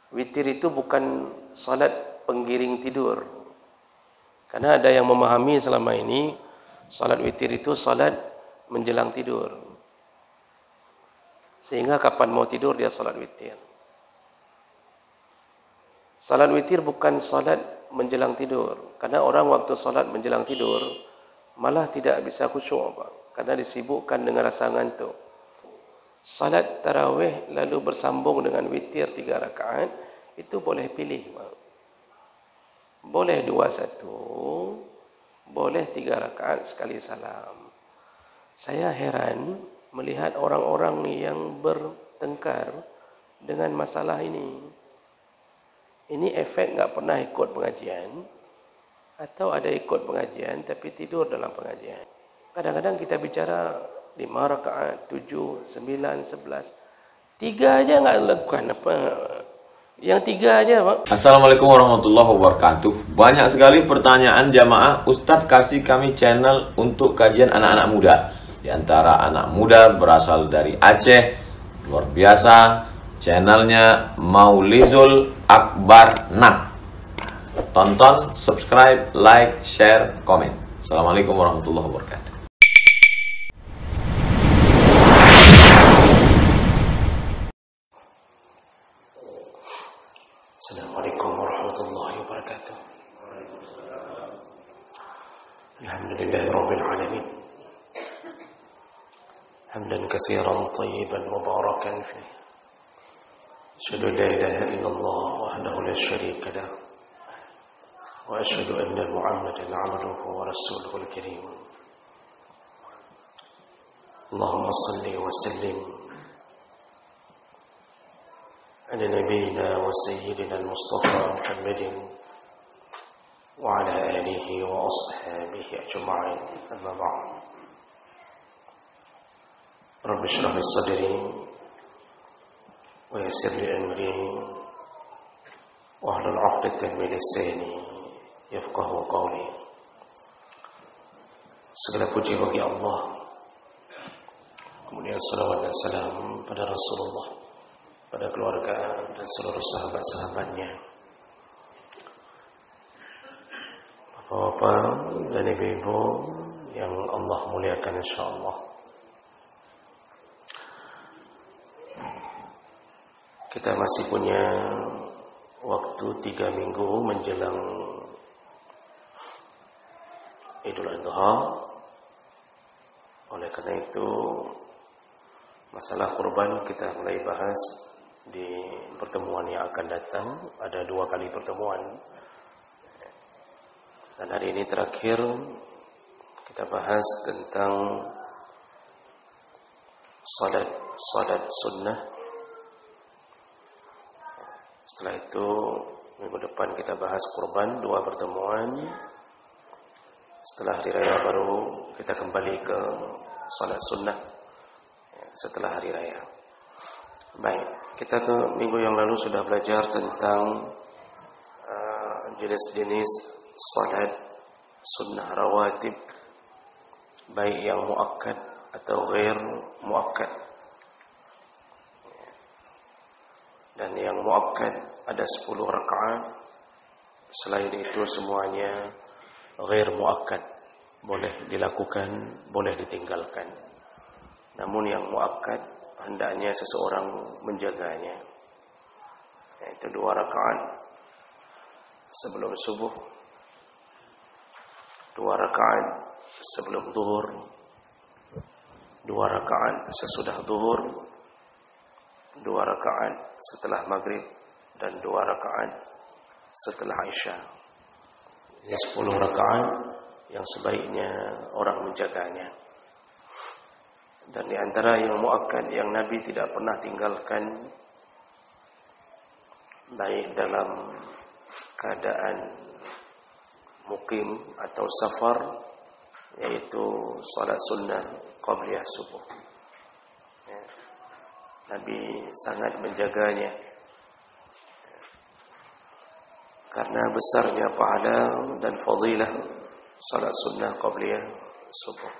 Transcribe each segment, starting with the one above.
witir itu bukan salat penggiring tidur. Karena ada yang memahami selama ini salat witir itu salat menjelang tidur. Sehingga kapan mau tidur dia salat witir. Salat witir bukan salat menjelang tidur. Karena orang waktu salat menjelang tidur malah tidak bisa khusyuk, Pak. Karena disibukkan dengan rasa ngantuk. Salat tarawih lalu bersambung dengan witir 3 rakaat itu boleh pilih, Pak. Boleh 2-1, boleh 3 rakaat sekali salam. Saya heran melihat orang-orang yang bertengkar dengan masalah ini. Ini efek enggak pernah ikut pengajian atau ada ikut pengajian tapi tidur dalam pengajian. Kadang-kadang kita bicara 5 rakaat, 7, 9, 11. 3 aja enggak lakukan apa. Yang 3 aja, Pak. Assalamualaikum warahmatullahi wabarakatuh. Banyak sekali pertanyaan jamaah. Ustadz kasih kami channel untuk kajian anak-anak muda. Di antara anak muda berasal dari Aceh. Luar biasa. Channelnya Maulizul Akbar Nab. Tonton, subscribe, like, share, komen. Assalamualaikum warahmatullahi wabarakatuh. Assalamualaikum warahmatullahi wabarakatuh. Alhamdulillahirabbil alamin. Hamdan katsiran thayyiban mubarakan fihi. Asyhadu an la ilaha illallah wahdahu la syarika lah. Wa asyhadu anna Muhammadan 'abduhu wa rasuluhul karim. Allahumma shalli wa sallim على نبينا وسيدنا المصطفى محمد وعلى آله وأصحابه أجمعين أما بعد رب اشرح لي صدري ويسر لي أمري واحلل عقدة من لساني يفقهوا قولي. Segala puji bagi Allah, kemudian salawat dan salam pada Rasulullah, pada keluarga dan seluruh sahabat-sahabatnya, bapak-bapak dan ibu-ibu yang Allah muliakan insyaallah. Kita masih punya waktu 3 minggu menjelang Idul Adha. Oleh karena itu masalah kurban kita mulai bahas di pertemuan yang akan datang. Ada 2 kali pertemuan, dan hari ini terakhir kita bahas tentang salat sunnah. Setelah itu minggu depan kita bahas kurban, 2 pertemuan. Setelah hari raya baru kita kembali ke salat sunnah setelah hari raya. Baik, kita minggu yang lalu sudah belajar tentang jenis-jenis salat sunnah rawatib, baik yang muakkad atau ghair muakkad. Dan yang muakkad ada 10 rakaat. Selain itu semuanya ghair muakkad, boleh dilakukan, boleh ditinggalkan. Namun yang muakkad hendaknya seseorang menjaganya, yaitu 2 rakaat sebelum subuh, 2 rakaat sebelum zuhur, 2 rakaat sesudah zuhur, 2 rakaat setelah maghrib, dan 2 rakaat setelah isya. Ini 10 rakaat yang sebaiknya orang menjaganya. Dan di antara yang muakkad yang Nabi tidak pernah tinggalkan, baik dalam keadaan mukim atau safar, yaitu salat sunnah qabliyah subuh. Nabi sangat menjaganya karena besarnya pahala dan fadilah salat sunnah qabliyah subuh.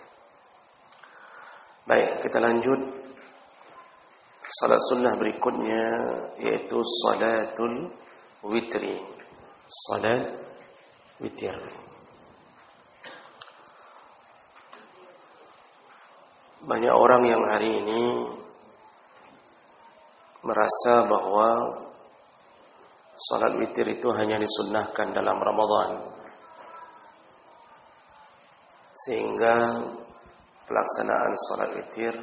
Baik, kita lanjut Salat sunnah berikutnya yaitu salatul witri. Salat witir. Banyak orang yang hari ini merasa bahwa salat witir itu hanya disunnahkan dalam Ramadan, sehingga pelaksanaan salat witir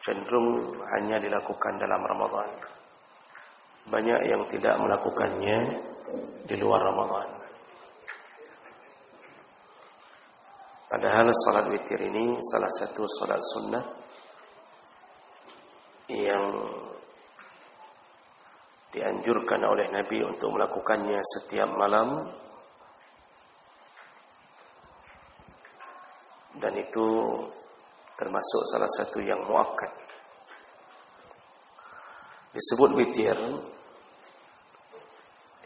cenderung hanya dilakukan dalam Ramadan. Banyak yang tidak melakukannya di luar Ramadan. Padahal salat witir ini salah satu salat sunnah yang dianjurkan oleh Nabi untuk melakukannya setiap malam, dan itu termasuk salah satu yang muakkad. Disebut witir,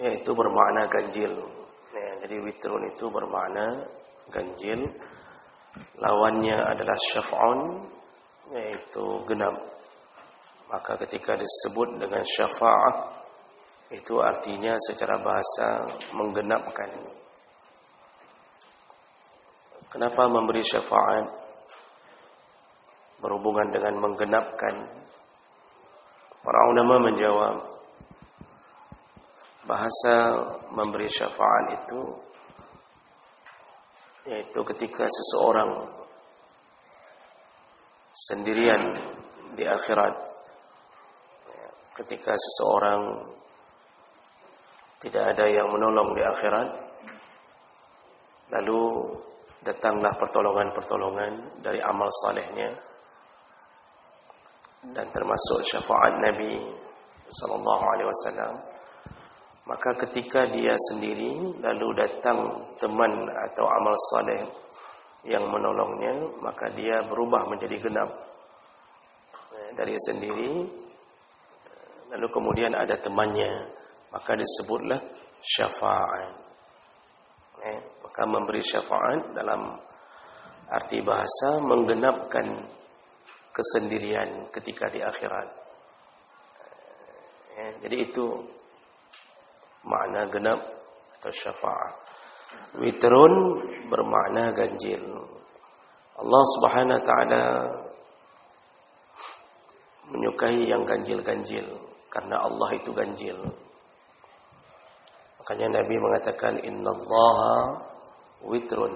yaitu bermakna ganjil. Jadi witrun itu bermakna ganjil. Lawannya adalah syaf'un, yaitu genap. Maka ketika disebut dengan syafa'ah, itu artinya secara bahasa menggenapkan. Kenapa memberi syafaat berhubungan dengan menggenapkan? Para ulama menjawab, bahasa memberi syafaat itu yaitu ketika seseorang sendirian di akhirat, ketika seseorang tidak ada yang menolong di akhirat, lalu datanglah pertolongan-pertolongan dari amal salehnya, dan termasuk syafaat Nabi sallallahu alaihi wasallam. Maka ketika dia sendiri lalu datang teman atau amal saleh yang menolongnya, maka dia berubah menjadi genap dari sendiri, lalu kemudian ada temannya, maka disebutlah syafaat. Maka memberi syafaat dalam arti bahasa menggenapkan kesendirian ketika di akhirat. Jadi itu makna genap atau syafaat. Witrun bermakna ganjil. Allah Subhanahu wa taala menyukai yang ganjil-ganjil karena Allah itu ganjil. Makanya Nabi mengatakan innallaha witrun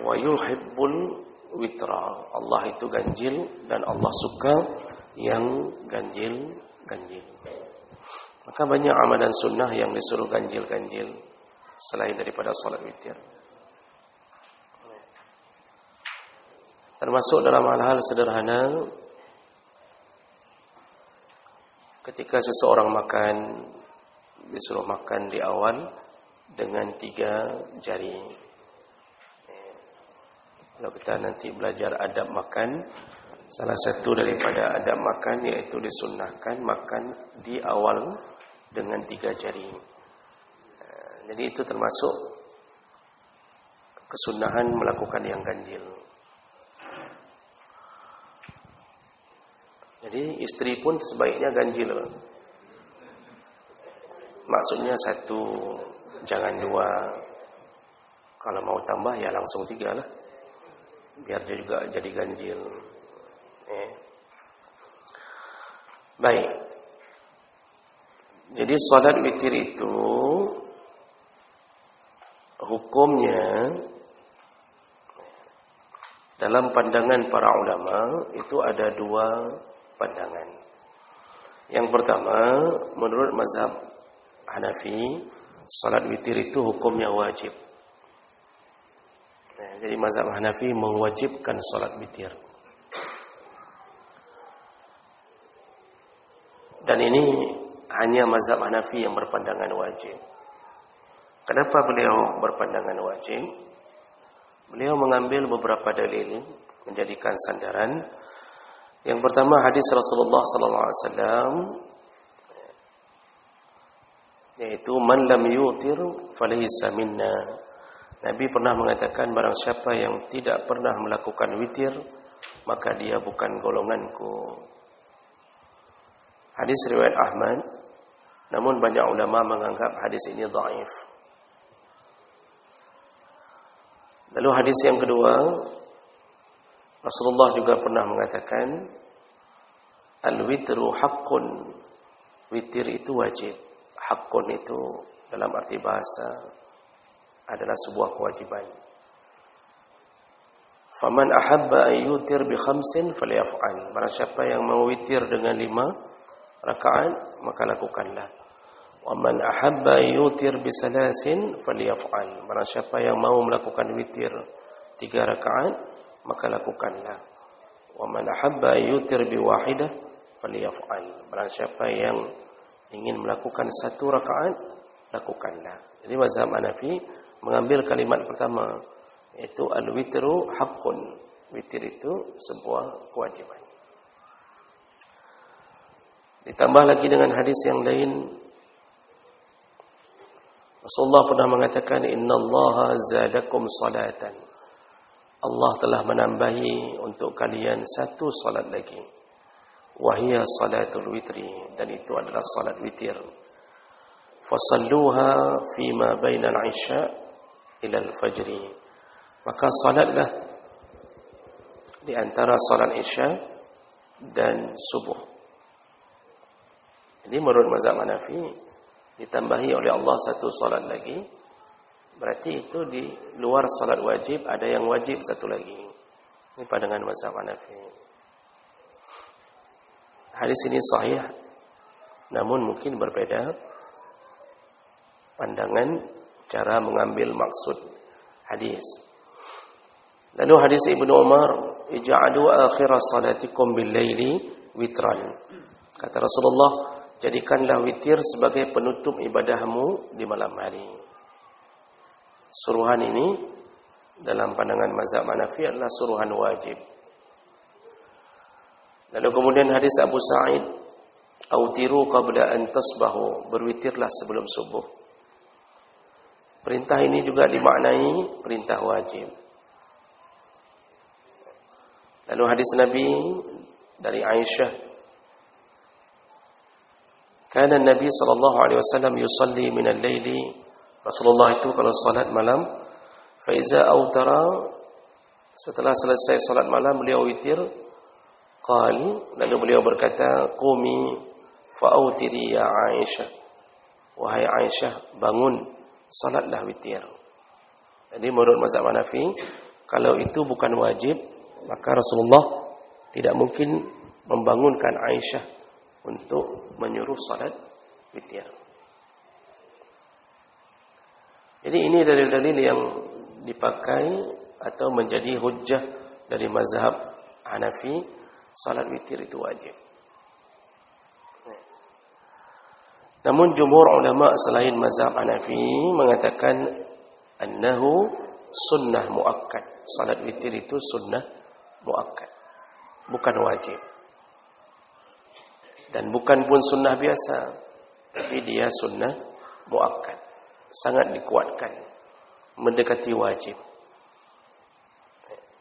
wa yuhibbul witra. Allah itu ganjil dan Allah suka yang ganjil-ganjil. Maka banyak amalan sunnah yang disuruh ganjil-ganjil selain daripada salat witir. Termasuk dalam hal-hal sederhana, ketika seseorang makan, disuruh makan di awal dengan 3 jari. Kalau kita nanti belajar adab makan, salah satu daripada adab makan yaitu disunnahkan makan di awal dengan 3 jari. Jadi itu termasuk kesunahan melakukan yang ganjil. Jadi istri pun sebaiknya ganjil. Maksudnya 1, jangan 2. Kalau mau tambah ya langsung 3 lah, biar dia juga jadi ganjil. Baik. Jadi salat witir itu hukumnya dalam pandangan para ulama itu ada 2 pandangan. Yang pertama, menurut mazhab Hanafi, salat witir itu hukumnya wajib. Jadi mazhab Hanafi mewajibkan salat witir. Dan ini hanya mazhab Hanafi yang berpandangan wajib. Kenapa beliau berpandangan wajib? Beliau mengambil beberapa dalil menjadikan sandaran. Yang pertama hadis Rasulullah sallallahu alaihi wasallam, yaitu man lam yutir falaysa minna. Nabi pernah mengatakan barang siapa yang tidak pernah melakukan witir, maka dia bukan golonganku. Hadis riwayat Ahmad, namun banyak ulama menganggap hadis ini dhaif. Lalu hadis yang kedua, Rasulullah juga pernah mengatakan, al-witru haqqun. Witir itu wajib. Haqqun itu dalam arti bahasa adalah sebuah kewajiban. Faman ahabba an yutir bi khamsin falyaf'al. Barang siapa yang mau witir dengan 5 rakaat, maka lakukanlah. Wa man ahabba an yutir bi salasin falyaf'al. Barang siapa yang mau melakukan witir 3 rakaat, maka lakukanlah. Wa man ahabba an yutir bi wahidah falyaf'al. Barang siapa yang ingin melakukan 1 rakaat, lakukanlah. Jadi mazhab Hanafi mengambil kalimat pertama, yaitu al-witru haqqun. Witir itu sebuah kewajiban. Ditambah lagi dengan hadis yang lain, Rasulullah pernah mengatakan, innallaha zadakum salatan. Allah telah menambahi untuk kalian 1 salat lagi. Wahia salatul witri, dan itu adalah salat witir. Fasalluha fima bainal isya ila al-fajri. Maka salatlah di antara salat isya dan subuh. Jadi menurut mazhab Hanafi, ditambahi oleh Allah 1 salat lagi, berarti itu di luar salat wajib ada yang wajib 1 lagi. Ini pandangan mazhab Hanafi. Hadis ini sahih, namun mungkin berbeda pandangan cara mengambil maksud hadis. Lalu hadis Ibnu Umar, ij'alu akhir salatikum bil-laili witran. Kata Rasulullah, jadikanlah witir sebagai penutup ibadahmu di malam hari. Suruhan ini dalam pandangan mazhab Hanafi adalah suruhan wajib. Lalu kemudian hadis Abu Sa'id, autiru qabla an tasbahu, berwitirlah sebelum subuh. Perintah ini juga dimaknai perintah wajib. Lalu hadis Nabi dari Aisyah, kana Nabi sallallahu alaihi wasallam yusalli min al-laili. Rasulullah itu kalau salat malam, fa iza autara, setelah selesai salat malam beliau witir, lalu beliau berkata, qumi fa'autiri ya Aisyah. Wahai Aisyah, bangun, salatlah witir. Jadi menurut mazhab Hanafi, kalau itu bukan wajib, maka Rasulullah tidak mungkin membangunkan Aisyah untuk menyuruh salat witir. Jadi ini dalil-dalil yang dipakai atau menjadi hujjah dari mazhab Hanafi, salat witir itu wajib. Namun jumhur ulama selain mazhab Hanafi mengatakan annahu sunnah muakkad. Salat witir itu sunnah muakkad, bukan wajib. Dan bukan pun sunnah biasa, tapi dia sunnah muakkad. Sangat dikuatkan, mendekati wajib.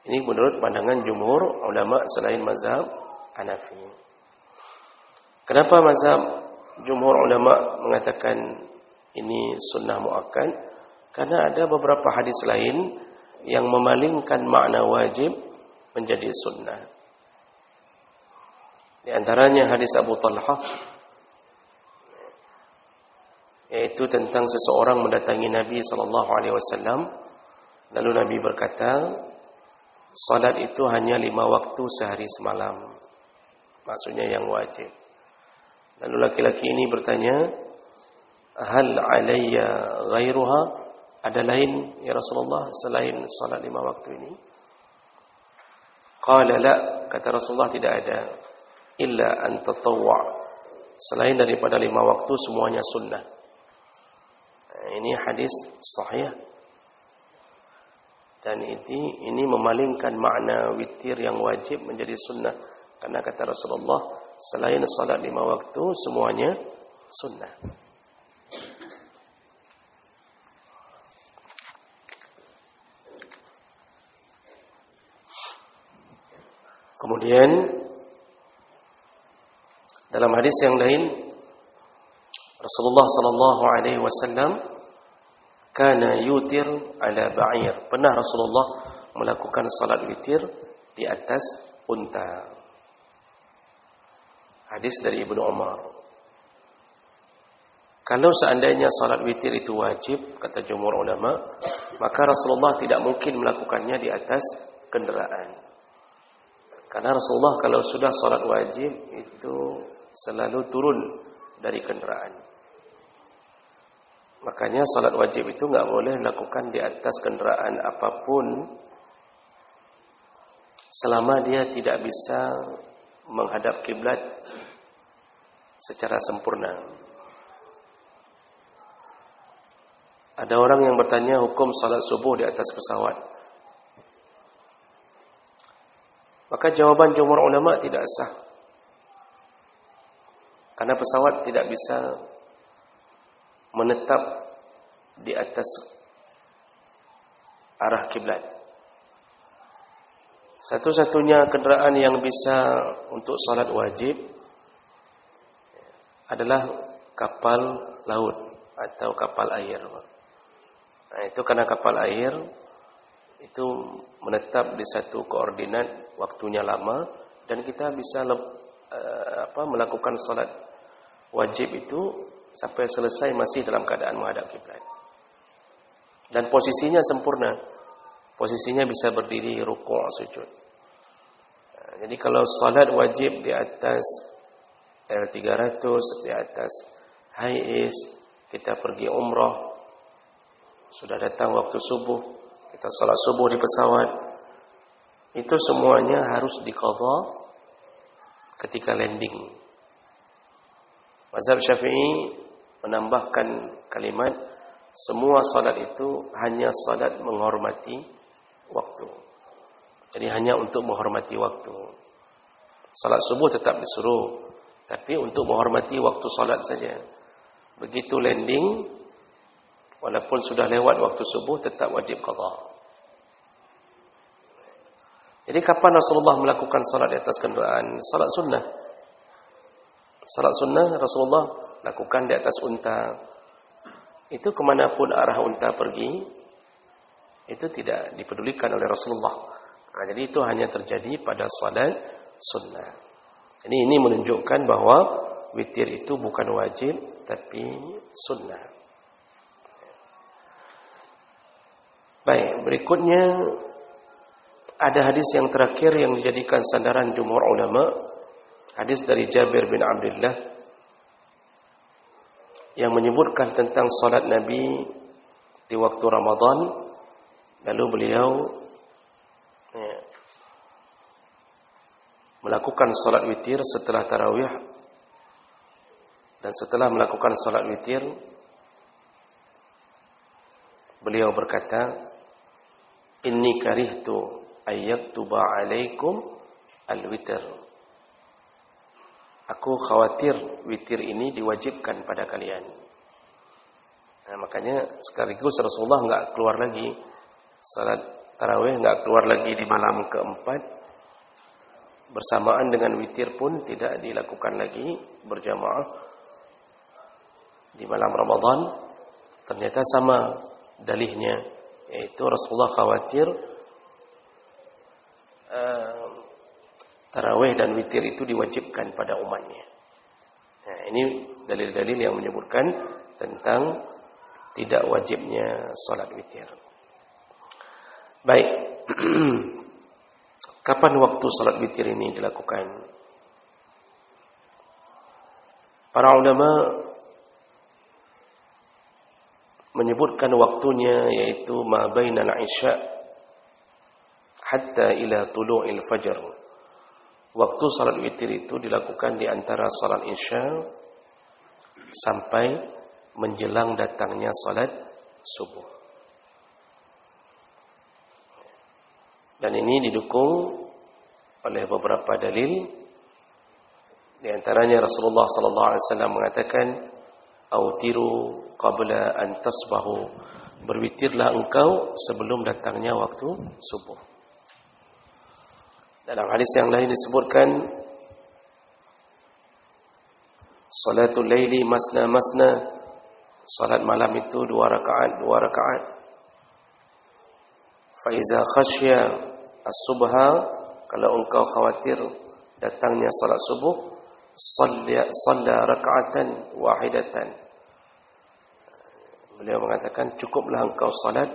Ini menurut pandangan jumhur ulama selain mazhab Hanafi. Kenapa mazhab jumhur ulama mengatakan ini sunnah muakkad? Karena ada beberapa hadis lain yang memalingkan makna wajib menjadi sunnah. Di antaranya hadis Abu Talhah, yaitu tentang seseorang mendatangi Nabi SAW. Lalu Nabi berkata, salat itu hanya 5 waktu sehari semalam. Maksudnya yang wajib. Lalu laki-laki ini bertanya, hal alayya ghairuha? Ada lain ya Rasulullah selain salat 5 waktu ini? Qala la, kata Rasulullah, tidak ada. Illa an tatawwa, selain daripada 5 waktu semuanya sunnah. Ini hadis sahih. Dan ini memalingkan makna witir yang wajib menjadi sunnah. Karena kata Rasulullah, selain salat 5 waktu, semuanya sunnah. Kemudian dalam hadis yang lain Rasulullah sallallahu alaihi wasallam kana yutir ala ba'ir. Pernah Rasulullah melakukan salat witir di atas unta. Hadis dari Ibnu Umar. Kalau seandainya salat witir itu wajib, kata jumhur ulama, maka Rasulullah tidak mungkin melakukannya di atas kenderaan. Karena Rasulullah kalau sudah salat wajib itu selalu turun dari kenderaan. Makanya salat wajib itu enggak boleh dilakukan di atas kenderaan apapun selama dia tidak bisa menghadap kiblat secara sempurna. Ada orang yang bertanya hukum salat subuh di atas pesawat. Maka jawaban jumhur ulama tidak sah. Karena pesawat tidak bisa menetap di atas arah kiblat. Satu-satunya kenderaan yang bisa untuk salat wajib adalah kapal laut atau kapal air. Nah, itu karena kapal air itu menetap di satu koordinat, waktunya lama, dan kita bisa melakukan salat wajib itu sampai selesai masih dalam keadaan menghadap kiblat. Dan posisinya sempurna. Posisinya bisa berdiri, rukuk, sujud. Jadi kalau salat wajib di atas L300, di atas Hiace, kita pergi umrah, sudah datang waktu subuh, kita salat subuh di pesawat, itu semuanya harus diqadha ketika landing. Mazhab Syafi'i menambahkan kalimat semua salat itu hanya salat menghormati waktu. Jadi hanya untuk menghormati waktu. Salat subuh tetap disuruh, tapi untuk menghormati waktu salat saja. Begitu landing, walaupun sudah lewat waktu subuh, tetap wajib qadha. Jadi kapan Rasulullah melakukan salat di atas kenderaan? Salat sunnah. Salat sunnah Rasulullah lakukan di atas unta. Itu kemanapun arah unta pergi, itu tidak dipedulikan oleh Rasulullah. Nah, jadi itu hanya terjadi pada salat sunnah. Jadi ini menunjukkan bahwa witir itu bukan wajib, tapi sunnah. Baik, berikutnya ada hadis yang terakhir yang dijadikan sandaran jumhur ulama. Hadis dari Jabir bin Abdullah yang menyebutkan tentang salat Nabi di waktu Ramadan. Lalu beliau melakukan salat witir setelah tarawih. Dan setelah melakukan salat witir, beliau berkata, "Inni karihtu ayyaktuba alaikum al-witr." Aku khawatir witir ini diwajibkan pada kalian. Nah, makanya sekaligus Rasulullah enggak keluar lagi salat tarawih, enggak keluar lagi di malam keempat. Bersamaan dengan witir pun tidak dilakukan lagi berjamaah di malam Ramadan. Ternyata sama dalihnya, yaitu Rasulullah khawatir tarawih dan witir itu diwajibkan pada umatnya. Nah, ini dalil-dalil yang menyebutkan tentang tidak wajibnya salat witir. Baik. Kapan waktu salat witir ini dilakukan? Para ulama menyebutkan waktunya yaitu ma bainal isya hatta ila tulu'il fajr. Waktu salat witir itu dilakukan di antara salat isya sampai menjelang datangnya salat subuh. Dan ini didukung oleh beberapa dalil. Di antaranya Rasulullah sallallahu alaihi wasallam mengatakan, "Autiru qabla an tasbahu." Berwitirlah engkau sebelum datangnya waktu subuh. Dalam hadis yang lain disebutkan salatul laili masna masna, salat malam itu 2 rakaat 2 rakaat. Fa iza khasya as-subha, kalau engkau khawatir datangnya salat subuh, shalla raka'atan wahidatan. Beliau mengatakan cukuplah engkau salat,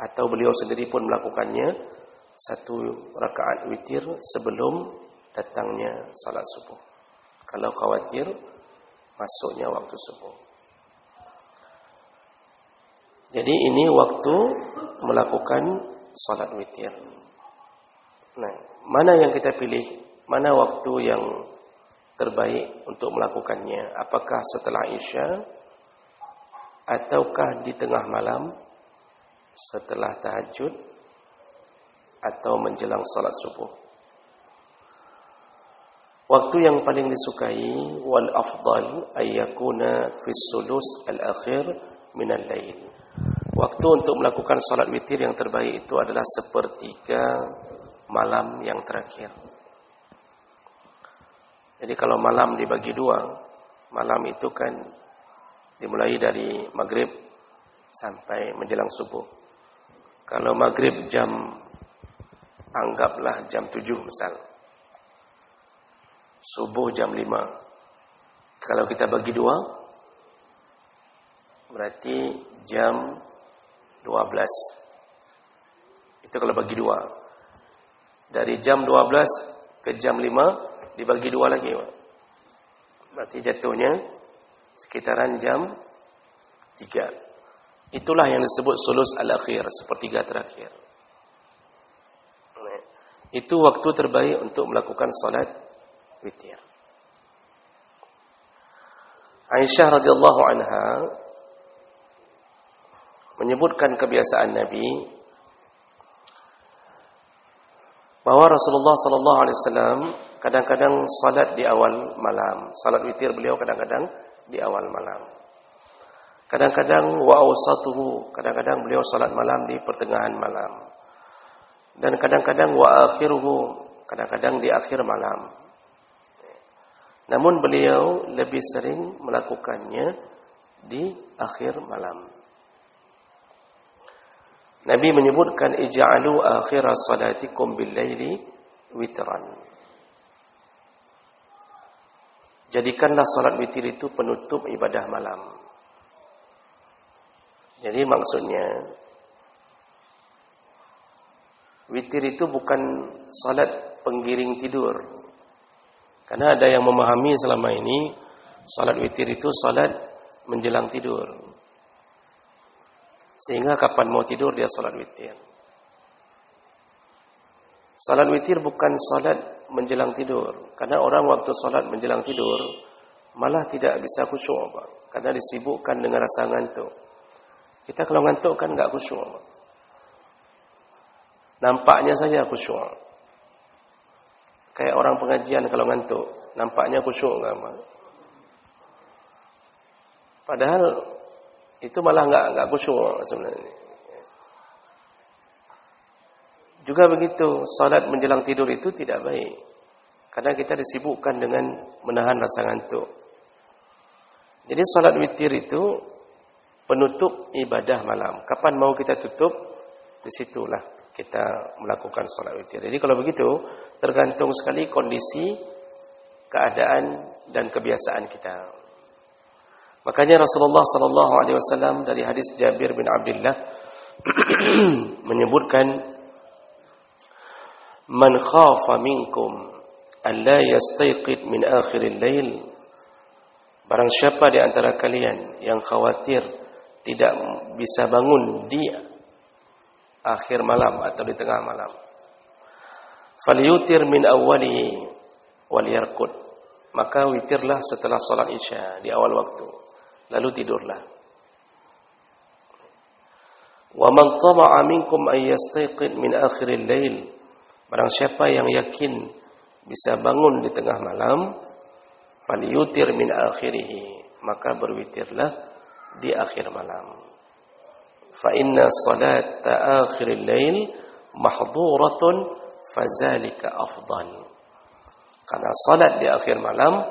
atau beliau sendiri pun melakukannya, 1 rakaat witir sebelum datangnya salat subuh, kalau khawatir masuknya waktu subuh. Jadi ini waktu melakukan salat witir. Nah, mana yang kita pilih? Mana waktu yang terbaik untuk melakukannya? Apakah setelah Isya, ataukah di tengah malam setelah tahajud, atau menjelang salat subuh? Waktu yang paling disukai wal afdal ayyakuna fi sulus al-akhir min al-lail. Waktu untuk melakukan salat witir yang terbaik itu adalah 1/3 malam yang terakhir. Jadi kalau malam dibagi 2, malam itu kan dimulai dari maghrib sampai menjelang subuh. Kalau maghrib anggaplah jam 7 misal, subuh jam 5. Kalau kita bagi 2, berarti jam 12. Itu kalau bagi 2. Dari jam 12 ke jam 5 dibagi 2 lagi. Berarti jatuhnya sekitaran jam 3. Itulah yang disebut sulus al-akhir, 1/3 terakhir. Itu waktu terbaik untuk melakukan salat witir. Aisyah radhiyallahu anha menyebutkan kebiasaan Nabi bahwa Rasulullah sallallahu alaihi wasallam kadang-kadang salat di awal malam. Salat witir beliau kadang-kadang di awal malam. Kadang-kadang wa awsatuhu, kadang-kadang beliau salat malam di pertengahan malam. Dan kadang-kadang wa akhiruhu, kadang-kadang di akhir malam. Namun beliau lebih sering melakukannya di akhir malam. Nabi menyebutkan ij'alu akhir salatikum bil-laili witran. Jadikanlah salat witir itu penutup ibadah malam. Jadi maksudnya witir itu bukan salat penggiring tidur. Karena ada yang memahami selama ini salat witir itu salat menjelang tidur. Sehingga kapan mau tidur dia salat witir. Salat witir bukan salat menjelang tidur. Karena orang waktu salat menjelang tidur malah tidak bisa khusyuk, Pak. Karena disibukkan dengan rasa ngantuk. Kita kalau ngantuk kan enggak khusyuk, Pak. Nampaknya saja khusyuk. Kayak orang pengajian kalau ngantuk, nampaknya khusyuk enggak, Pak? Padahal itu malah enggak khusyuk sebenarnya. Juga begitu, salat menjelang tidur itu tidak baik. Karena kita disibukkan dengan menahan rasa ngantuk. Jadi salat witir itu penutup ibadah malam. Kapan mau kita tutup, disitulah kita melakukan salat witir. Jadi kalau begitu, tergantung sekali kondisi, keadaan dan kebiasaan kita. Makanya Rasulullah sallallahu alaihi wasallam dari hadis Jabir bin Abdullah menyebutkan, "Man khafa minkum an la yastayqid min akhiril lail." Barang siapa di antara kalian yang khawatir tidak bisa bangun di akhir malam atau di tengah malam, falyutir min awwali wal yarqud. Maka witirlah setelah salat Isya di awal waktu. Lalu tidurlah. Wa man tama'a minkum an yastayqid min akhiril lail. Barang siapa yang yakin bisa bangun di tengah malam, falyutir min akhirih. Maka berwitirlah di akhir malam. Fa inna salata akhiril lail mahdhuratun fazalika afdal. Karena salat di akhir malam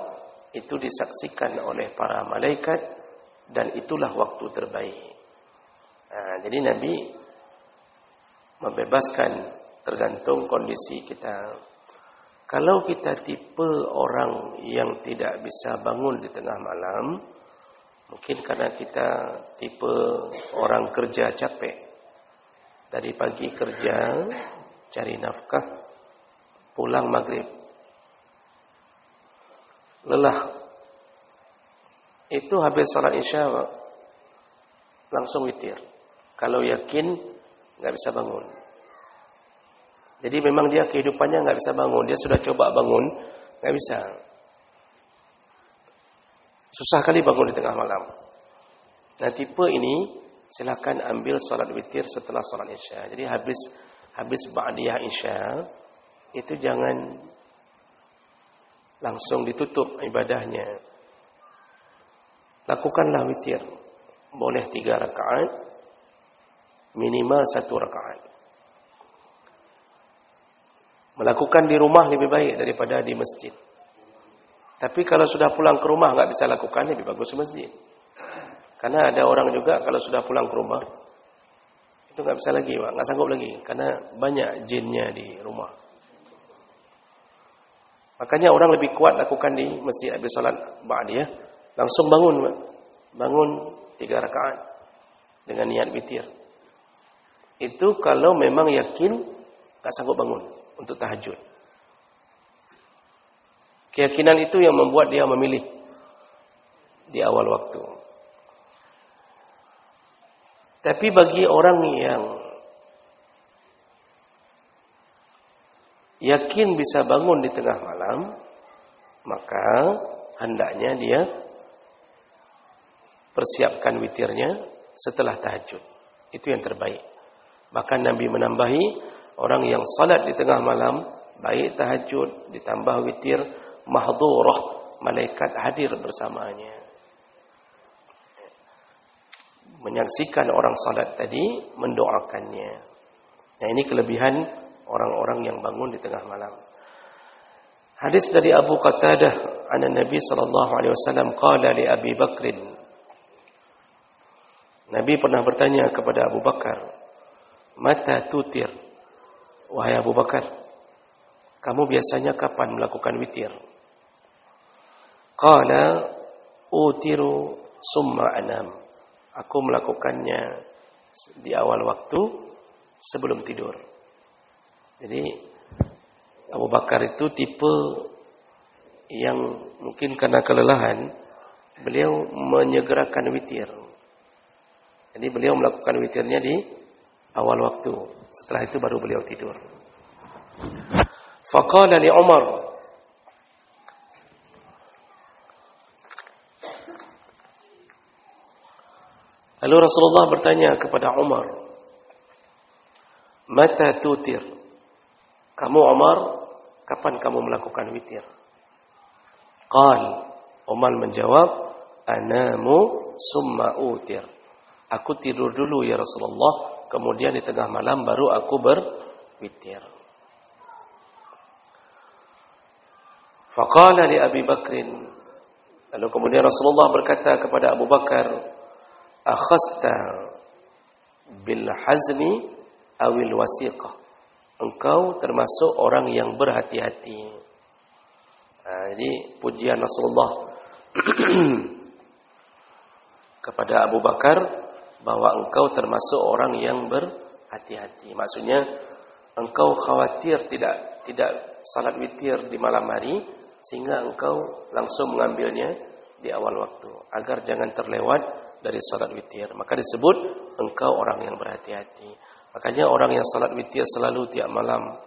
itu disaksikan oleh para malaikat dan itulah waktu terbaik. Jadi Nabi membebaskan tergantung kondisi kita. Kalau kita tipe orang yang tidak bisa bangun di tengah malam, mungkin karena kita tipe orang kerja capek. Dari pagi kerja, cari nafkah, pulang maghrib, lelah. Itu habis salat isya langsung witir. Kalau yakin nggak bisa bangun. Jadi memang dia kehidupannya nggak bisa bangun. Dia sudah coba bangun, nggak bisa. Susah kali bangun di tengah malam. Nah tipe ini silakan ambil salat witir setelah salat isya. Jadi habis ba'diyah isya itu jangan langsung ditutup ibadahnya. Lakukanlah witir. Boleh 3 rakaat, minimal 1 rakaat. Melakukan di rumah lebih baik daripada di masjid. Tapi kalau sudah pulang ke rumah nggak bisa lakukan, lebih bagus di masjid. Karena ada orang juga kalau sudah pulang ke rumah itu nggak bisa lagi, Pak, nggak sanggup lagi karena banyak jinnya di rumah. Makanya orang lebih kuat lakukan di masjid habis salat ba'diyah, langsung bangun, Pak. Bangun 3 rakaat dengan niat witir. Itu kalau memang yakin nggak sanggup bangun untuk tahajud. Keyakinan itu yang membuat dia memilih di awal waktu. Tapi bagi orang yang yakin bisa bangun di tengah malam, maka hendaknya dia persiapkan witirnya setelah tahajud. Itu yang terbaik. Bahkan Nabi menambahi, orang yang salat di tengah malam, baik tahajud ditambah witir, mahdhurah, malaikat hadir bersamanya. Menyaksikan orang salat tadi, mendoakannya. Nah ini kelebihan orang-orang yang bangun di tengah malam. Hadis dari Abu Qatadah an Nabi sallallahu alaihi wasallam qala li Abi Bakr. Nabi pernah bertanya kepada Abu Bakar, "Mata tutir?" Wahai Abu Bakar, kamu biasanya kapan melakukan witir? Qala utiru summa anam. Aku melakukannya di awal waktu sebelum tidur. Jadi Abu Bakar itu tipe yang mungkin karena kelelahan, beliau menyegerakan witir. Jadi beliau melakukan witirnya di awal waktu. Setelah itu baru beliau tidur. Faqala li Umar, lalu Rasulullah bertanya kepada Umar, "Mata tutir?" Kamu Umar, kapan kamu melakukan witir? Qal, Umar menjawab, "Anamu summa utir." Aku tidur dulu ya Rasulullah, kemudian di tengah malam baru aku berwitir. Faqala li Abi Bakrin. Lalu kemudian Rasulullah berkata kepada Abu Bakar, "Akhasta bil hazmi awil wasiqah." Engkau termasuk orang yang berhati-hati. Jadi pujian Rasulullah kepada Abu Bakar bahwa engkau termasuk orang yang berhati-hati. Maksudnya engkau khawatir tidak salat witir di malam hari sehingga engkau langsung mengambilnya di awal waktu agar jangan terlewat dari salat witir. Maka disebut engkau orang yang berhati-hati. Makanya orang yang salat witir selalu tiap malam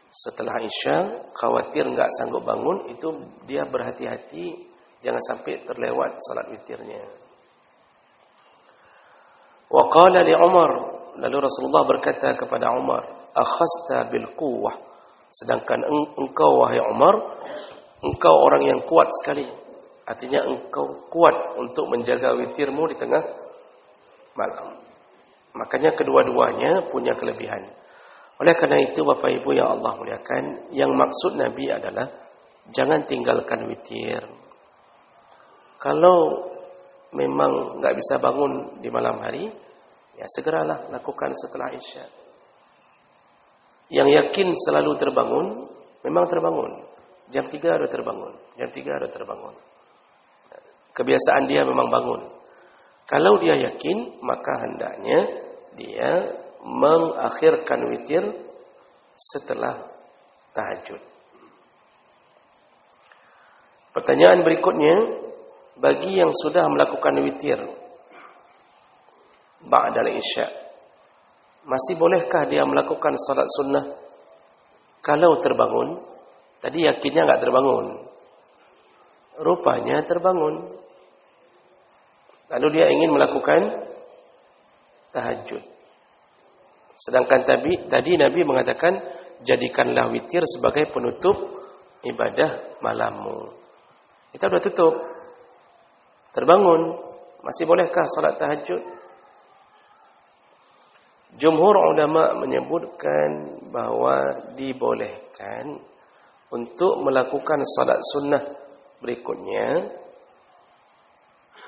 setelah isya, khawatir enggak sanggup bangun, itu dia berhati-hati jangan sampai terlewat salat witirnya. Wa qala li Umar, lalu Rasulullah berkata kepada Umar, "Akhasta bil quwwah." Sedangkan engkau wahai Umar, engkau orang yang kuat sekali. Artinya engkau kuat untuk menjaga witirmu di tengah malam. Makanya kedua-duanya punya kelebihan. Oleh karena itu Bapak Ibu yang Allah muliakan, yang maksud Nabi adalah jangan tinggalkan witir. Kalau memang enggak bisa bangun di malam hari, ya segeralah lakukan setelah Isya. Yang yakin selalu terbangun, memang terbangun. Jam 3 sudah terbangun, jam 3 sudah terbangun. Kebiasaan dia memang bangun. Kalau dia yakin, maka hendaknya dia mengakhirkan witir setelah tahajud. Pertanyaan berikutnya, bagi yang sudah melakukan witir ba'dal isya, masih bolehkah dia melakukan salat sunnah kalau terbangun? Tadi yakinnya enggak terbangun, rupanya terbangun, lalu dia ingin melakukan tahajud. Sedangkan tadi Nabi mengatakan, jadikanlah witir sebagai penutup ibadah malammu. Kita sudah tutup, terbangun, masih bolehkah salat tahajud? Jumhur ulama menyebutkan bahwa dibolehkan untuk melakukan salat sunnah berikutnya,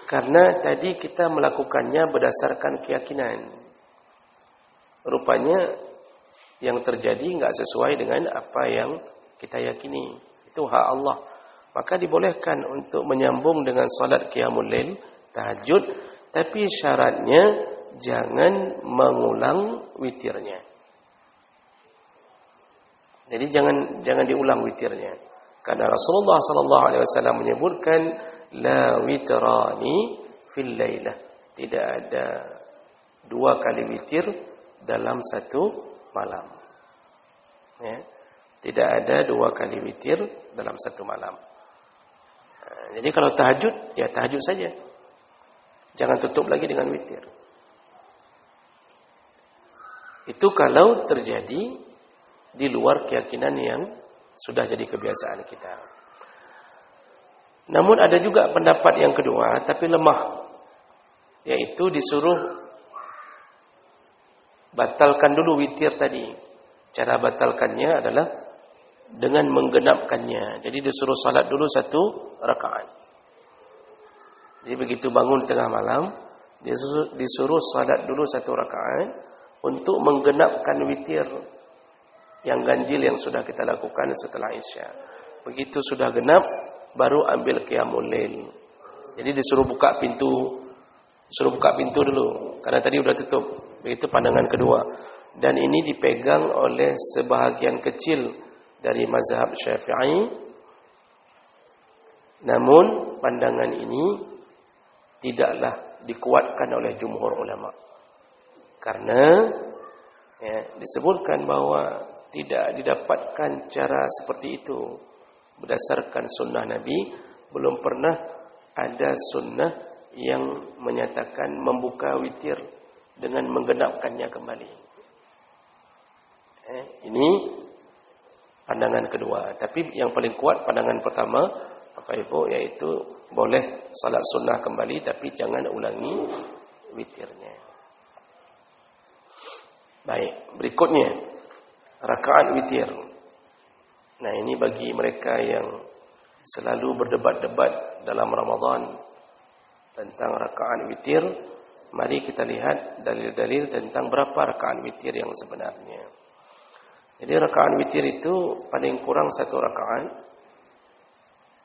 karena tadi kita melakukannya berdasarkan keyakinan. Rupanya yang terjadi enggak sesuai dengan apa yang kita yakini. Itu hak Allah. Maka dibolehkan untuk menyambung dengan salat qiyamul lail, tahajud, tapi syaratnya jangan mengulang witirnya. Jadi jangan diulang witirnya. Karena Rasulullah sallallahu alaihi wasallam menyebutkan la witrani fil lailah. Tidak ada 2 kali witir dalam satu malam. Ya. Tidak ada 2 kali witir dalam satu malam. Jadi kalau tahajud, ya tahajud saja. Jangan tutup lagi dengan witir. Itu kalau terjadi di luar keyakinan yang sudah jadi kebiasaan kita. Namun ada juga pendapat yang kedua, tapi lemah, yaitu disuruh batalkan dulu witir tadi. Cara batalkannya adalah dengan menggenapkannya. Jadi disuruh salat dulu 1 rakaat. Jadi begitu bangun tengah malam, disuruh salat dulu 1 rakaat untuk menggenapkan witir yang ganjil yang sudah kita lakukan setelah Isya. Begitu sudah genap, baru ambil qiyamul lail. Jadi disuruh buka pintu. Suruh buka pintu dulu, karena tadi sudah tutup. Itu pandangan kedua. Dan ini dipegang oleh sebahagian kecil dari mazhab Syafi'i. Namun pandangan ini tidaklah dikuatkan oleh jumhur ulama. Karena disebutkan bahwa tidak didapatkan cara seperti itu berdasarkan sunnah Nabi. Belum pernah ada sunnah yang menyatakan membuka witir dengan menggenapkannya kembali. Ini pandangan kedua. Tapi yang paling kuat pandangan pertama, Bapak Ibu, yaitu boleh salat sunnah kembali, tapi jangan ulangi witirnya. Baik, berikutnya rakaat witir. Nah, ini bagi mereka yang selalu berdebat-debat dalam Ramadan tentang rakaat witir, mari kita lihat dalil-dalil tentang berapa rakaat witir yang sebenarnya. Jadi rakaat witir itu paling kurang 1 rakaat,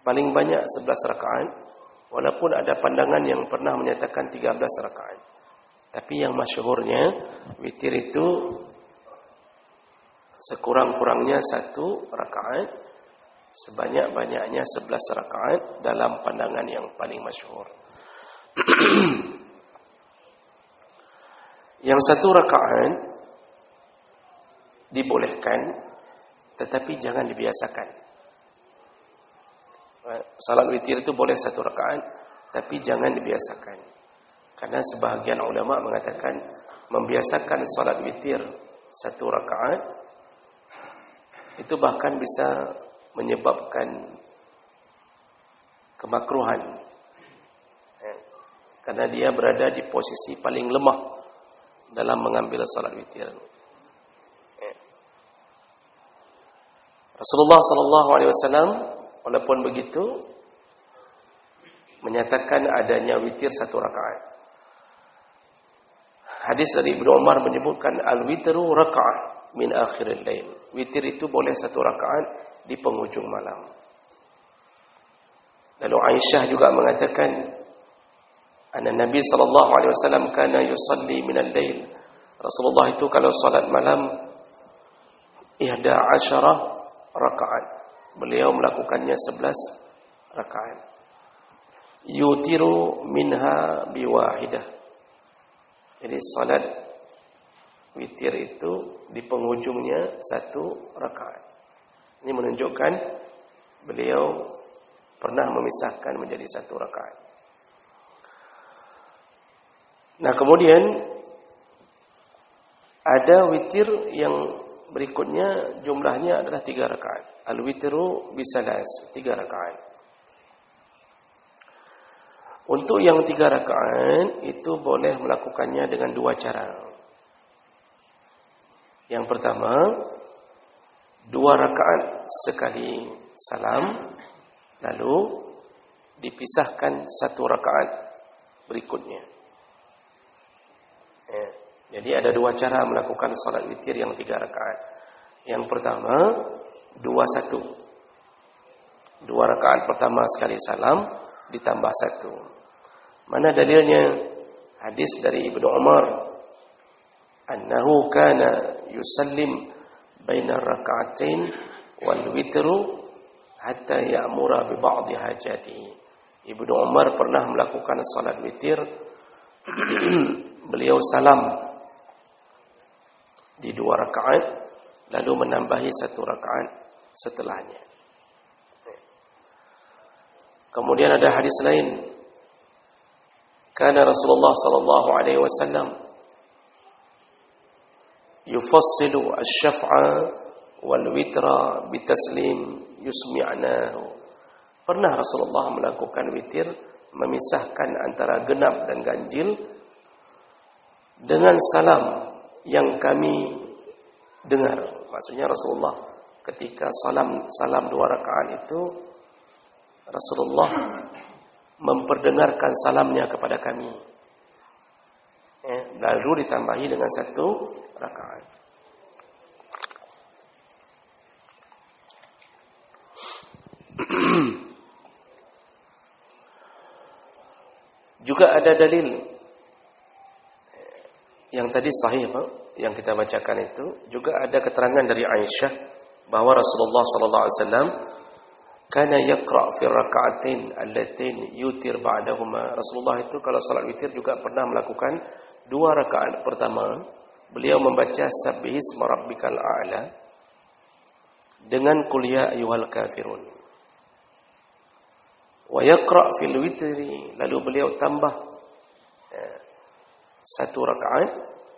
paling banyak 11 rakaat, walaupun ada pandangan yang pernah menyatakan 13 rakaat. Tapi yang masyhurnya witir itu sekurang-kurangnya 1 rakaat, sebanyak-banyaknya 11 rakaat dalam pandangan yang paling masyhur. Yang 1 rakaat dibolehkan, tetapi jangan dibiasakan. Salat witir itu boleh 1 rakaat, tapi jangan dibiasakan. Karena sebahagian ulama mengatakan membiasakan salat witir 1 rakaat itu bahkan bisa menyebabkan kemakruhan. Karena dia berada di posisi paling lemah dalam mengambil salat witir. Rasulullah sallallahu alaihi wasallam walaupun begitu menyatakan adanya witir 1 rakaat. Hadis dari Ibnu Umar menyebutkan al-witru raka'ah min akhiril lail. Witir itu boleh 1 rakaat di penghujung malam. Lalu Aisyah juga mengatakan anna Nabi sallallahu alaihi wasallam kana yusalli min al-lail. Rasulullah itu kalau salat malam 11 rakaat. Beliau melakukannya 11 rakaat. Yutiru minha biwahidah. Jadi salat witir itu di penghujungnya 1 rakaat. Ini menunjukkan beliau pernah memisahkan menjadi 1 rakaat. Nah, kemudian ada witir yang berikutnya jumlahnya adalah 3 rakaat. Al-witru bisalas, 3 rakaat. Untuk yang 3 rakaat itu boleh melakukannya dengan 2 cara. Yang pertama, 2 rakaat sekali salam, lalu dipisahkan 1 rakaat berikutnya. Jadi ada 2 cara melakukan salat witir yang 3 rakaat. Yang pertama, 2-1. 2 rakaat pertama sekali salam ditambah 1. Mana dalilnya? Hadis dari Ibnu Umar annahu kana yusallim baina raka'atain wal witru hatta ya'mura bi ba'dhi hajatihi. Ibnu Umar pernah melakukan salat witir. Beliau salam di 2 rakaat lalu menambahi 1 rakaat setelahnya. Kemudian ada hadis lain. Kana Rasulullah sallallahu alaihi wasallam yufassilu asy-syaf'a wal witra bitaslim yusmi'nahu. Pernah Rasulullah melakukan witir, memisahkan antara genap dan ganjil dengan salam yang kami dengar. Maksudnya Rasulullah ketika salam 2 rakaat itu Rasulullah memperdengarkan salamnya kepada kami. Lalu ditambahi dengan 1 rakaat. Juga ada dalil yang tadi sahih, yang kita bacakan itu, juga ada keterangan dari Aisyah bahwa Rasulullah sallallahu alaihi wasallam kana yaqra fi rak'atain allatain yutir ba'dahuma. Rasulullah itu kalau salat witir juga pernah melakukan 2 rakaat pertama beliau membaca sabbihisma rabbikal a'la dengan qul ya ayyuhal kafirun. Wa yaqra fil witri, lalu beliau tambah 1 rakaat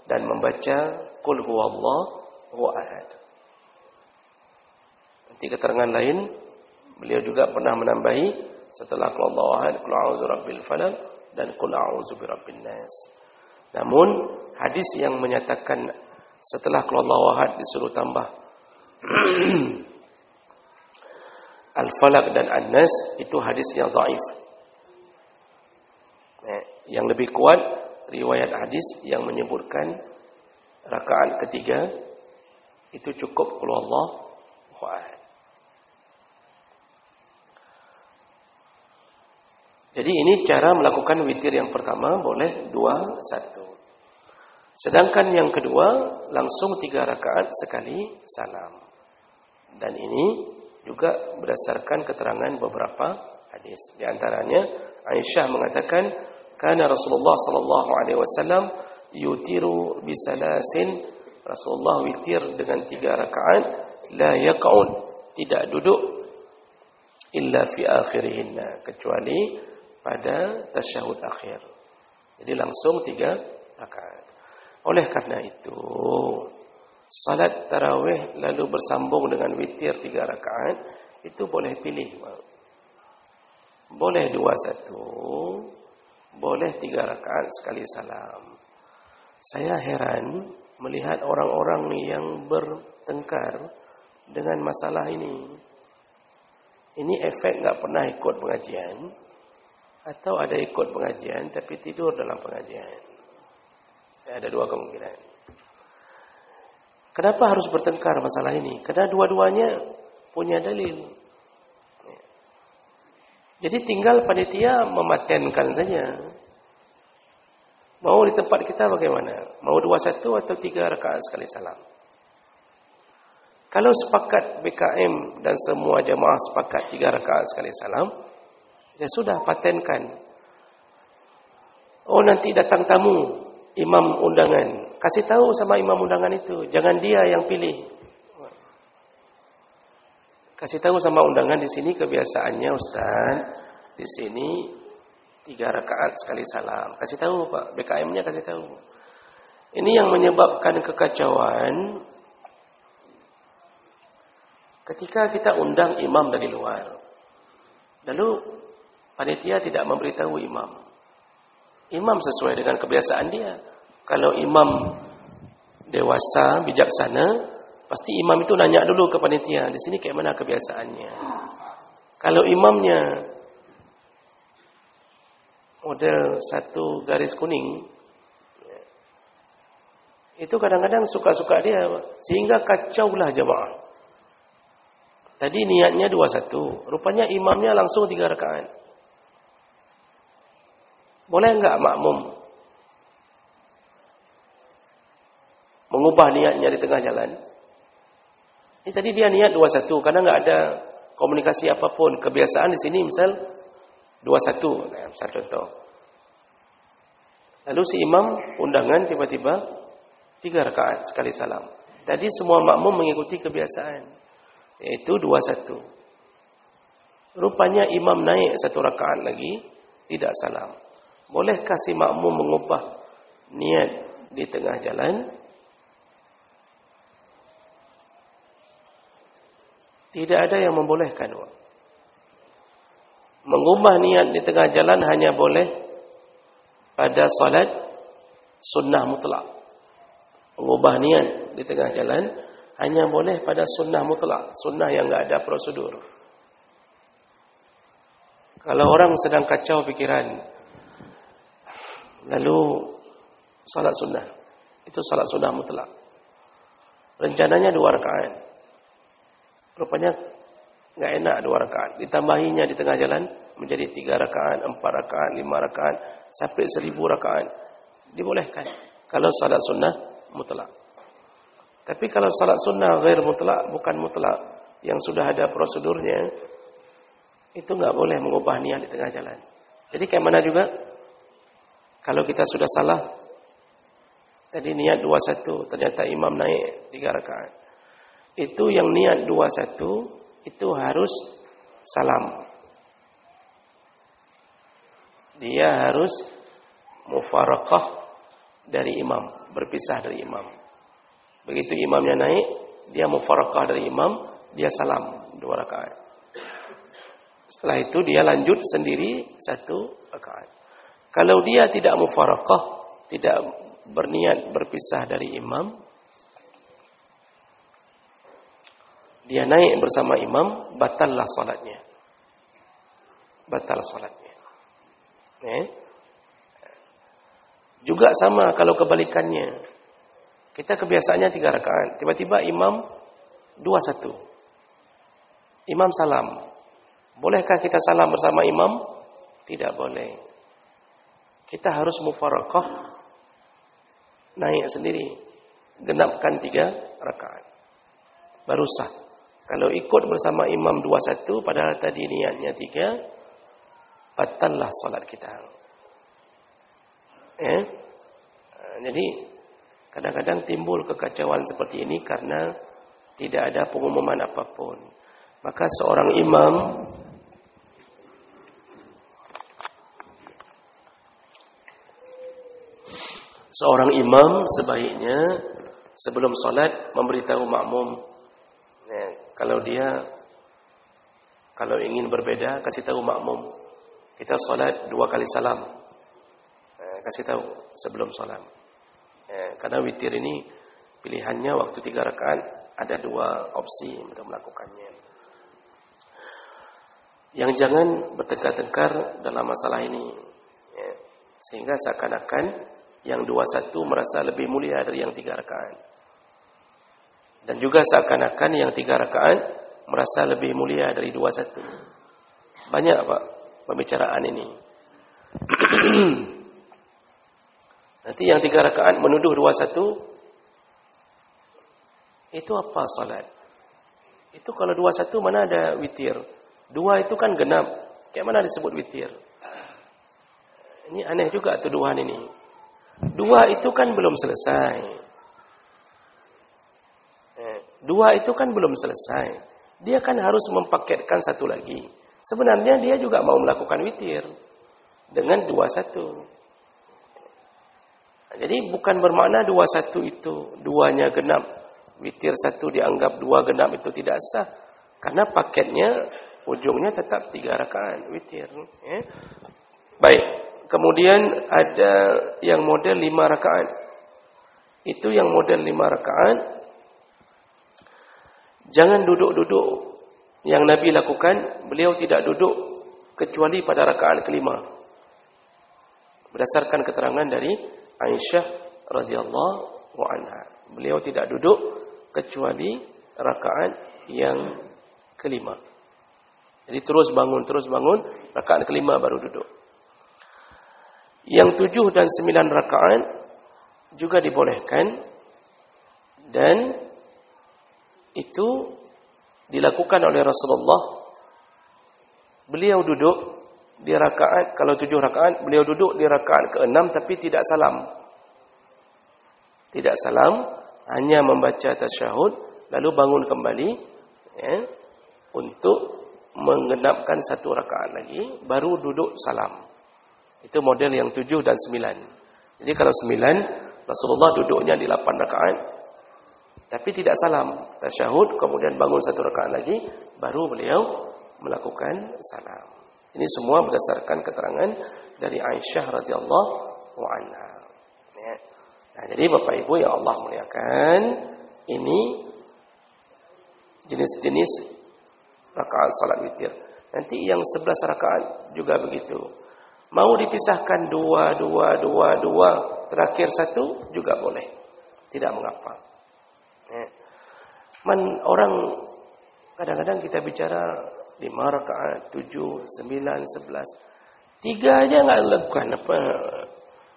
dan membaca qul huwallahu ahad. Nanti keterangan lain beliau juga pernah menambahi setelah qul huwallahu ahad qul a'udzu birabbil falaq dan qul a'udzu birabbin nas. Namun hadis yang menyatakan setelah qul huwallahu ahad disuruh tambah Al-Falaq dan An-Nas itu hadisnya dhaif. Yang lebih kuat riwayat hadis yang menyebutkan rakaat ketiga itu cukup qul huwallahu ahad. Jadi ini cara melakukan witir yang pertama, boleh 2-1. Sedangkan yang kedua langsung 3 rakaat sekali salam. Dan ini juga berdasarkan keterangan beberapa hadis. Di antaranya Aisyah mengatakan kana Rasulullah sallallahu alaihi wasallam yutiru bisalasin. Rasulullah witir dengan 3 rakaat, la yaq'ud, tidak duduk, illa fi akhirihinna, kecuali pada tasyahud akhir. Jadi langsung 3 rakaat. Oleh karena itu salat tarawih lalu bersambung dengan witir 3 rakaat itu boleh pilih. Boleh 2-1, boleh 3 rakaat sekali salam. Saya heran melihat orang-orang yang bertengkar dengan masalah ini. Ini efek nggak pernah ikut pengajian, atau ada ikut pengajian tapi tidur dalam pengajian. Ada dua kemungkinan. Kenapa harus bertengkar masalah ini? Karena dua-duanya punya dalil. Jadi tinggal panitia mematenkan saja. Mau di tempat kita bagaimana? Mau 21 atau 3 rakaat sekali salam? Kalau sepakat BKM dan semua jemaah sepakat 3 rakaat sekali salam, ya sudah patenkan. Oh, nanti datang tamu, imam undangan. Kasih tahu sama imam undangan itu, jangan dia yang pilih. Kasih tahu sama undangan, di sini kebiasaannya Ustaz, di sini 3 rakaat sekali salam. Kasih tahu Pak, BKM-nya kasih tahu. Ini yang menyebabkan kekacauan ketika kita undang imam dari luar. Lalu panitia tidak memberitahu imam. Imam sesuai dengan kebiasaan dia. Kalau imam dewasa, bijaksana, pasti imam itu nanya dulu ke panitia, di sini kayak mana kebiasaannya. Kalau imamnya model 1 garis kuning, itu kadang-kadang suka-suka dia, sehingga kacaulah jemaah. Tadi niatnya 21, rupanya imamnya langsung 3 rakaat. Boleh enggak makmum mengubah niatnya di tengah jalan? Ini tadi dia niat 21 karena enggak ada komunikasi apapun. Kebiasaan di sini misal 21, misal contoh. Lalu si imam undangan tiba-tiba 3 rakaat sekali salam. Tadi semua makmum mengikuti kebiasaan, yaitu 21. Rupanya imam naik 1 rakaat lagi, tidak salam. Bolehkah si makmum mengubah niat di tengah jalan? Tidak ada yang membolehkan. Mengubah niat di tengah jalan hanya boleh pada salat sunnah mutlak. Mengubah niat di tengah jalan hanya boleh pada sunnah mutlak, sunnah yang enggak ada prosedur. Kalau orang sedang kacau pikiran, lalu salat sunnah, itu salat sunnah mutlak. Rencananya 2 rakaat. Rupanya enggak enak 2 rakaat. Ditambahinya di tengah jalan menjadi 3 rakaat, 4 rakaat, 5 rakaat, sampai 1000 rakaat. Dibolehkan kalau salat sunnah mutlak. Tapi kalau salat sunnah ghair mutlak, bukan mutlak, yang sudah ada prosedurnya, itu enggak boleh mengubah niat di tengah jalan. Jadi kayak mana juga, kalau kita sudah salah, tadi niat 21, ternyata imam naik 3 rakaat. Itu yang niat 21, itu harus salam. Dia harus mufaraqah dari imam, berpisah dari imam. Begitu imamnya naik, dia mufaraqah dari imam, dia salam 2 rakaat. Setelah itu dia lanjut sendiri 1 rakaat. Kalau dia tidak mufaraqah, tidak berniat berpisah dari imam, dia naik bersama imam, batallah salatnya. Batal salatnya. Juga sama kalau kebalikannya. Kita kebiasaannya 3 rakaat, tiba-tiba imam 21. Imam salam. Bolehkah kita salam bersama imam? Tidak boleh. Kita harus mufaraqah, naik sendiri, genapkan 3 rakaat, baru sah. Kalau ikut bersama imam 21 padahal tadi niatnya 3, batallah salat kita. Jadi kadang-kadang timbul kekacauan seperti ini karena tidak ada pengumuman apapun. Maka seorang imam sebaiknya sebelum salat memberitahu makmum. Kalau ingin berbeda, kasih tahu makmum. Kita salat 2 kali salam. Kasih tahu sebelum salam. Karena witir ini pilihannya waktu 3 rakaat Ada dua opsi untuk melakukannya. Yang jangan bertengkar-tengkar dalam masalah ini, ya. Sehingga seakan-akan yang 21 merasa lebih mulia dari yang 3 rakaat. Dan juga seakan-akan yang 3 rakaat merasa lebih mulia dari 21. Banyak Pak pembicaraan ini. Nanti yang 3 rakaat menuduh 21. Itu apa salat? Itu kalau 21 mana ada witir? 2 itu kan genap. Kayak mana disebut witir? Ini aneh juga tuduhan ini. 2 itu kan belum selesai. 2 itu kan belum selesai. Dia kan harus mempaketkan satu lagi. Sebenarnya dia juga mau melakukan witir dengan 21. Jadi bukan bermakna 21 itu 2-nya genap, witir 1 dianggap 2 genap, itu tidak sah. Karena paketnya ujungnya tetap 3 rakaat witir. Ya. Baik. Kemudian ada yang model 5 rakaat. Itu yang model 5 rakaat. Jangan duduk-duduk. Yang Nabi lakukan, beliau tidak duduk kecuali pada rakaat kelima. Berdasarkan keterangan dari Aisyah radhiyallahu anha. Beliau tidak duduk kecuali rakaat yang kelima. Jadi terus bangun, rakaat kelima baru duduk. Yang 7 dan 9 rakaat juga dibolehkan, dan itu dilakukan oleh Rasulullah. Beliau duduk di rakaat, kalau 7 rakaat, beliau duduk di rakaat ke-6 tapi tidak salam. Tidak salam, hanya membaca tasyahud, lalu bangun kembali, ya, untuk menggenapkan 1 rakaat lagi, baru duduk salam. Itu model yang 7 dan 9. Jadi kalau 9, Rasulullah duduknya di 8 rakaat, tapi tidak salam. Tasyahud, kemudian bangun 1 rakaat lagi, baru beliau melakukan salam. Ini semua berdasarkan keterangan dari Aisyah radhiyallahu anha. Ya. Nah, jadi Bapak Ibu yang Allah muliakan, ini jenis-jenis rakaat salat witir. Nanti yang 11 rakaat juga begitu. Mau dipisahkan 2, terakhir 1 juga boleh. Tidak mengapa. Ya. Orang kadang-kadang kita bicara 5 rakaat, 7, 9, 11. 3 aja enggak lakukan apa.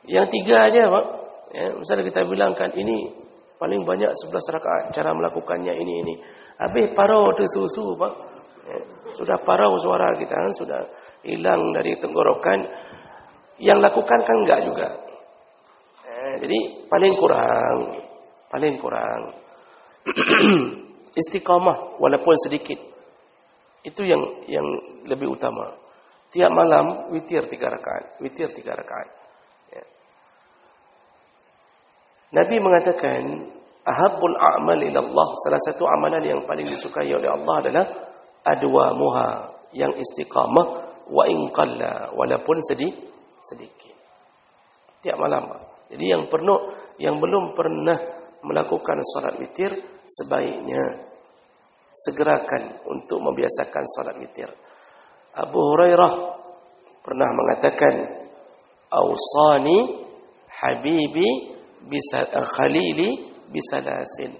Yang 3 aja, Pak. Ya, misalnya kita bilangkan ini paling banyak 11 rakaat, cara melakukannya ini. Habis parau tersusu, Pak. Ya, sudah parau suara kita, sudah hilang dari tenggorokan. Yang lakukan kan enggak juga. Jadi paling kurang istiqamah walaupun sedikit. Itu yang lebih utama. Tiap malam witir 3 rakaat, Ya. Nabi mengatakan, ahabbul a'mal ila Allah, salah satu amalan yang paling disukai oleh Allah adalah adwamuha, yang istiqamah, wa in qalla, walaupun sedikit. Tiap malam. Jadi yang belum pernah melakukan salat witir, sebaiknya segerakan untuk membiasakan salat witir. Abu Hurairah pernah mengatakan, "Ausani habibi khalili bisalasin."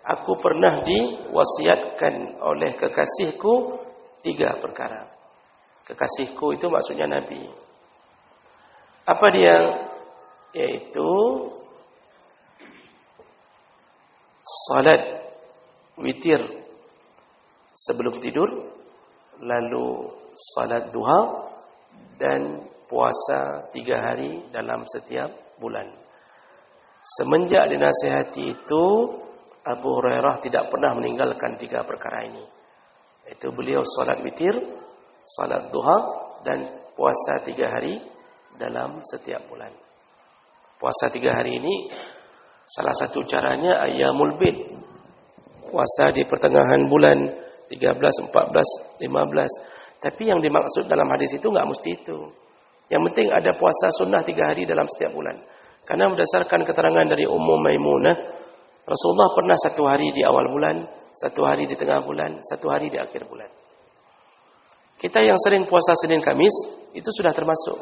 Aku pernah diwasiatkan oleh kekasihku 3 perkara. Kekasihku itu maksudnya Nabi. Apa dia? Yaitu salat witir sebelum tidur, lalu salat duha, dan puasa 3 hari dalam setiap bulan. Semenjak dinasihati itu, Abu Hurairah tidak pernah meninggalkan 3 perkara ini. Itu beliau salat witir, salat duha, dan puasa 3 hari dalam setiap bulan. Puasa 3 hari ini salah satu caranya ayyamul bid. Puasa di pertengahan bulan 13, 14, 15. Tapi yang dimaksud dalam hadis itu enggak mesti itu. Yang penting ada puasa sunnah 3 hari dalam setiap bulan. Karena berdasarkan keterangan dari Ummu Maimunah, Rasulullah pernah 1 hari di awal bulan, 1 hari di tengah bulan, 1 hari di akhir bulan. Kita yang sering puasa Senin Kamis, itu sudah termasuk.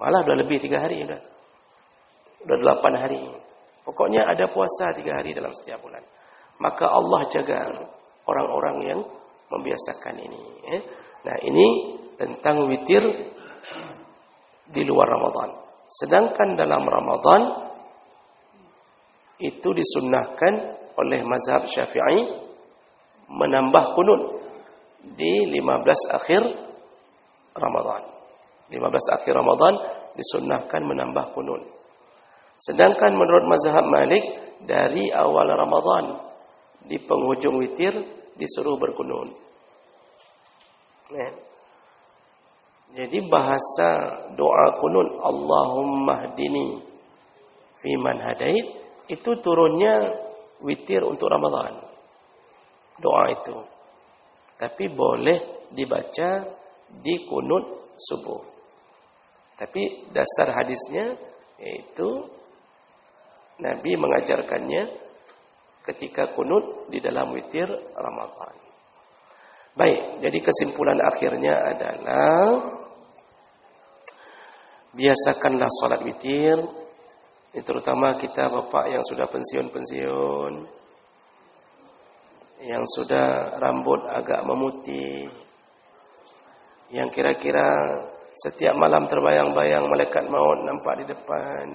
Malah udah lebih 3 hari. Udah 8 hari. Pokoknya ada puasa 3 hari dalam setiap bulan. Maka Allah jaga orang-orang yang membiasakan ini. Nah, ini tentang witir di luar Ramadan. Sedangkan dalam Ramadan itu disunnahkan oleh mazhab Syafi'i menambah kunut di 15 akhir Ramadan. 15 akhir Ramadan disunnahkan menambah kunut. Sedangkan menurut mazhab Malik dari awal Ramadan di penghujung witir disuruh berkunut. Nah, jadi bahasa doa kunut Allahumma hdini fi man hadait itu turunnya witir untuk Ramadan. Doa itu. Tapi boleh dibaca di kunut subuh. Tapi dasar hadisnya yaitu Nabi mengajarkannya ketika kunut di dalam witir Ramadan. Baik, jadi kesimpulan akhirnya adalah biasakanlah salat witir. Terutama kita bapak yang sudah pensiun-pensiun, yang sudah rambut agak memutih, yang kira-kira setiap malam terbayang-bayang malaikat maut nampak di depan,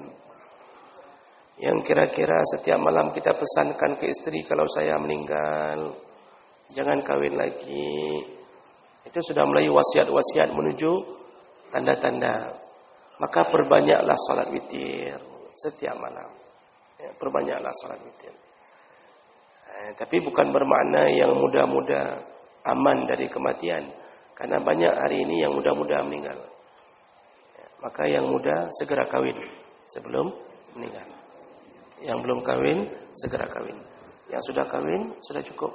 yang kira-kira setiap malam kita pesankan ke istri kalau saya meninggal jangan kawin lagi. Itu sudah mulai wasiat-wasiat menuju tanda-tanda. Maka perbanyaklah salat witir setiap malam. Perbanyaklah salat witir. Tapi bukan bermakna yang muda-muda aman dari kematian. Karena banyak hari ini yang muda-muda meninggal. Maka yang muda segera kawin sebelum meninggal. Yang belum kawin segera kawin. Yang sudah kawin sudah cukup.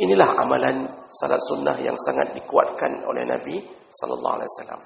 Inilah amalan salat sunnah yang sangat dikuatkan oleh Nabi sallallahu alaihi wasallam.